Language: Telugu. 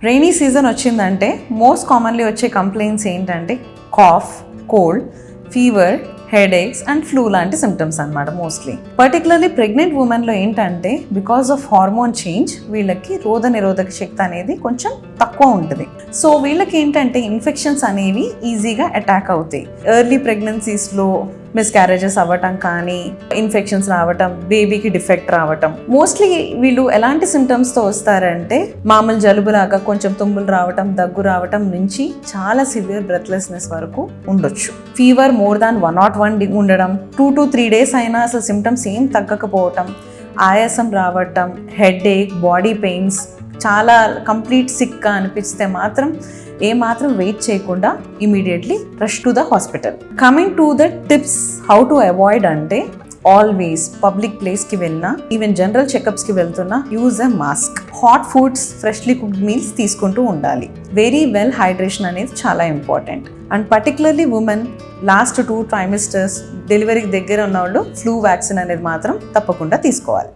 రైనీ సీజన్ వచ్చిందంటే మోస్ట్ కామన్లీ వచ్చే కంప్లైంట్స్ ఏంటంటే cough, cold, fever, headaches and flu లాంటి సిమ్టమ్స్ అన్నమాట. మోస్ట్లీ పర్టికులర్లీ ప్రెగ్నెంట్ ఉమెన్లో ఏంటంటే బికాస్ ఆఫ్ హార్మోన్ చేంజ్ వీళ్ళకి రోగ నిరోధక శక్తి అనేది కొంచెం తక్కువ ఉంటుంది. సో వీళ్ళకి ఏంటంటే ఇన్ఫెక్షన్స్ అనేవి ఈజీగా అటాక్ అవుతాయి. ఎర్లీ ప్రెగ్నెన్సీస్లో మిస్క్యారేజెస్ అవ్వటం కానీ, ఇన్ఫెక్షన్స్ రావటం, బేబీకి డిఫెక్ట్ రావటం. మోస్ట్లీ వీళ్ళు ఎలాంటి సిమ్టమ్స్తో వస్తారంటే మామూలు జలుబులాగా కొంచెం తుమ్ములు రావటం, దగ్గు రావటం నుంచి చాలా సివియర్ బ్రెత్లెస్నెస్ వరకు ఉండొచ్చు. ఫీవర్ మోర్ దాన్ 101 ఉండడం, 2 to 3 days అయినా అసలు సిమ్టమ్స్ ఏం తగ్గకపోవటం, ఆయాసం రావటం, హెడేక్, బాడీ పెయిన్స్, చాలా కంప్లీట్ సిక్గా అనిపిస్తే మాత్రం ఏమాత్రం వెయిట్ చేయకుండా immediately rush to the hospital. Coming to the tips how to avoid అంటే ఆల్వేస్ పబ్లిక్ ప్లేస్కి వెళ్ళినా, ఈవెన్ జనరల్ చెకప్స్కి వెళ్తున్నా use a mask. Hot foods, freshly cooked meals తీసుకుంటూ ఉండాలి. వెరీ వెల్ హైడ్రేషన్ అనేది చాలా important. And particularly women last 2 trimesters డెలివరీకి దగ్గర ఉన్న వాళ్ళు ఫ్లూ వ్యాక్సిన్ అనేది మాత్రం తప్పకుండా తీసుకోవాలి.